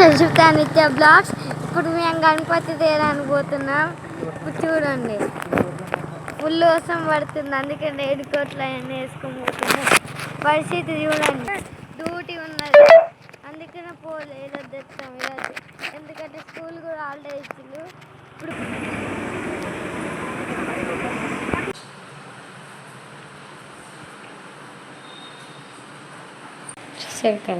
సుష్మిత నిత్య బ్లాగ్స్. ఇప్పుడు మేము గణపతి తేడానికి పోతున్నాం. ఇప్పుడు చూడండి ఫుల్ వర్షం పడుతుంది, అందుకే నేడు కోట్లు అవన్నీ వేసుకొని పోతున్నాం. పరిస్థితి చూడండి, డ్యూటీ ఉన్నది అందుకనే పోలేదు తెస్తాం ఈరోజు, ఎందుకంటే స్కూల్ కూడా హాలిడే ఇచ్చిండు. ఇప్పుడు సరే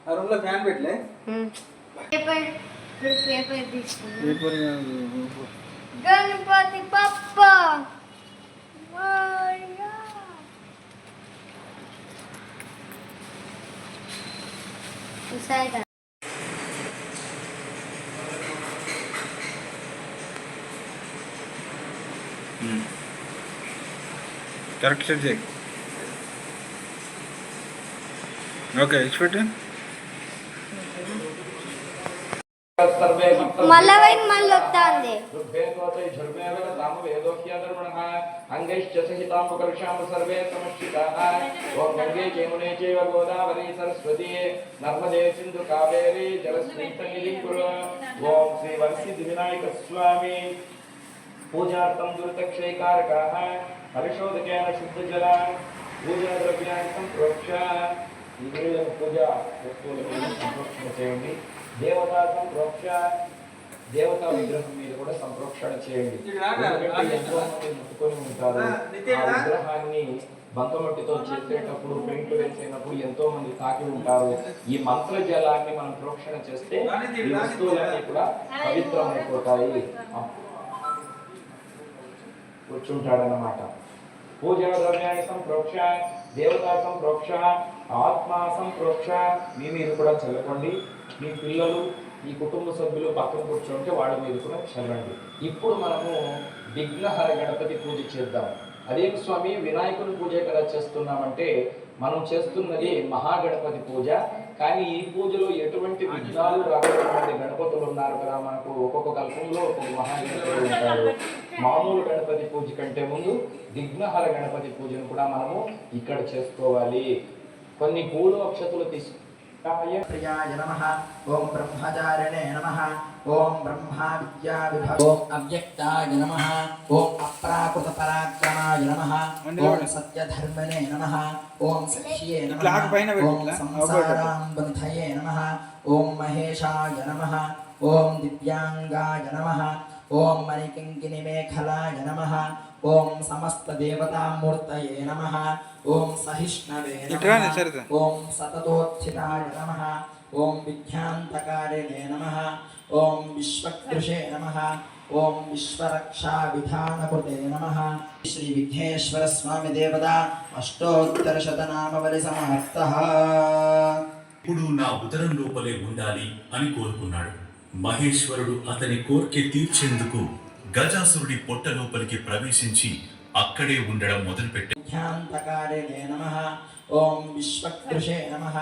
ఆ రూమ్ లో ఫ్యాన్ పెట్టలే. పేపర్ తీసుకున్నా. గణపతి పప్ప కరెక్ట్ సెట్ చేయి. ఓకే ఇచ్చిపెట్టు. మళ్ళీ వస్తుంది. అంగైశ్చ సహితాంబకర్షాం సర్వే సమష్టితాః. ఓం గంగే యమునే చైవ గోదావరి సరస్వతి నర్మదే సింధు కావేరి జలస్మిన్ సన్నిధిం కురు. ఓం శ్రీ వరసిద్ధి వినాయక స్వామి పూజార్థం దురితక్షయకారకాః హరిషోదకేన శుద్ధజల పూజా ద్రవ్యాన్ని సంప్రోక్ష. ఈ పూజా వస్తువులను సంప్రోక్షణ చేయండి. దేవతా సంప్రోక్ష, దేవతా విగ్రహం మీద కూడా సంప్రోక్షణ చేయండి. ఎంతో మంది ముట్టుకొని ఉంటారు. ఆ విగ్రహాన్ని బంకమట్టితో చేసేటప్పుడు పెయింట్ వేసేటప్పుడు ఎంతో మంది తాకి ఉంటారు. ఈ మంత్ర జలాన్ని మనం ప్రోక్షణ చేస్తే ఈ వస్తువులన్నీ కూడా పవిత్రమైపోతాయి. కూర్చుంటాడన్నమాట. పూజా ద్రవ్యాన్ని సంప్రోక్ష, దేవతా సంప్రోక్ష, ఆత్మా సంప్రోక్ష. మీ మీద కూడా చల్లకండి. మీ పిల్లలు ఈ కుటుంబ సభ్యులు పక్కన కూర్చుంటే వాళ్ళ మీద కూడా చల్లండి. ఇప్పుడు మనము విఘ్నహర గణపతి పూజ చేద్దాం. అదేం స్వామి వినాయకుని పూజ కదా చేస్తున్నామంటే, మనం చేస్తున్నది మహాగణపతి పూజ. కానీ ఈ పూజలో ఎటువంటి విఘ్నాలు రాకుండా గణపతులు ఉన్నారు కదా మనకు. ఒక్కొక్క కల్పంలో ఒక్కొక్క మహాగణపతులు ఉంటారు. మామూలు గణపతి పూజ కంటే ముందు విఘ్నహర గణపతి పూజను కూడా మనము ఇక్కడ చేసుకోవాలి. కొన్ని పూలు అక్షతులు తీసుకు ప్రియాయ నమః. ఓం బ్రహ్మచారిణే నమః. ఓం బ్రహ్మా విద్యా విభవ. ఓం అవ్యక్తాయ నమః. ఓం అప్రాకృత పరాక్రమాయ నమః. ఓం సత్యధర్మనే నమః. ఓం సఖ్యే నమః. ఓం సంసారాం బంధయే నమః. ఓం మహేశాయ నమః. ఓం దివ్యాంగాయ నమః. ఓం మణికింకిని మేఖలాయ నమః. ఓం సమస్త దేవతామూర్తయే నమః. ఓం సహిష్ణవే నమః. ఓం సతతోత్థితాయ నమః. ఓం విద్యాంతకారిణే నమః. ఓం విశ్వకృషే నమః. ఓం విశ్వరక్షా విధానకృతే నమః. శ్రీ విఘ్నేశ్వర స్వామి దేవతా అష్టోత్తర శతనామవలి సమాప్తః. ఇప్పుడు నా ఉదరం లోపలే ఉండాలి అని కోరుకున్నాడు. మహేశ్వరుడు అతని కోర్కె తీర్చేందుకు గజాసురుడి పొట్ట లోపలికి ప్రవేశించి అక్కడే ఉండడం మొదలుపెట్టాడు. ధ్యాంతకారిణే నమః. ఓం విశ్వకృషే నమః.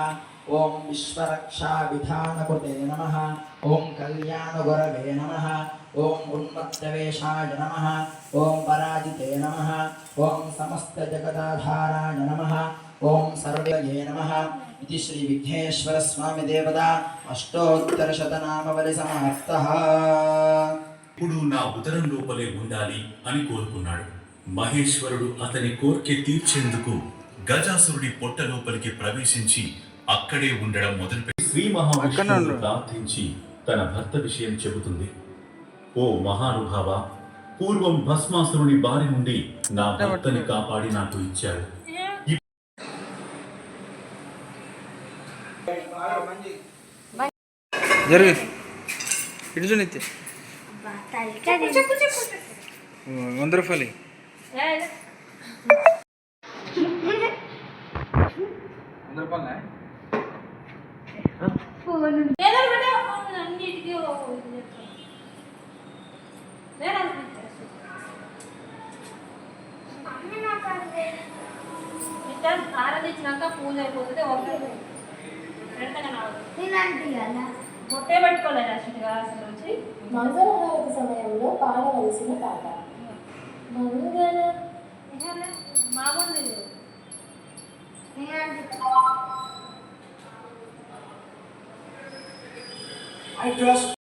ఓం విశ్వరక్షా విధానకృతే నమః. ఓం కళ్యాణగురవే నమః. ఓం ఉన్మత్తవేషాయ నమః. ఓం పరాజితే నమః. ఓం సమస్త జగదాధారాయ నమః. ఓం సర్వే నమః. ఇది శ్రీ విఘ్నేశ్వర స్వామి దేవతా అష్టోత్తర శతనామవలి సమాప్తః. ఇప్పుడు నా ఉదరం లోపలే ఉండాలి అని కోరుకున్నాడు. మహేశ్వరుడు అతని కోర్కె తీర్చేందుకు గజాసురుడి పొట్ట లోపలికి ప్రవేశించి అక్కడే ఉండడం మొదలుపెట్టి శ్రీ మహావిష్ణువును ప్రార్థించి తన భర్త విషయం చెబుతుంది. ఓ మహానుభావ, పూర్వం భస్మాసురుని బారి నుండి నా భర్తని కాపాడి నాకు ఇచ్చాడు. వందరఫలి ఆరాధించినాక పూజ అయిపోతుంది. బొట్టే పట్టుకోలేదు అసలు వచ్చి మంగళహారతి సమయంలో పాడవలసిన పాట మంగళ మామూలు I trust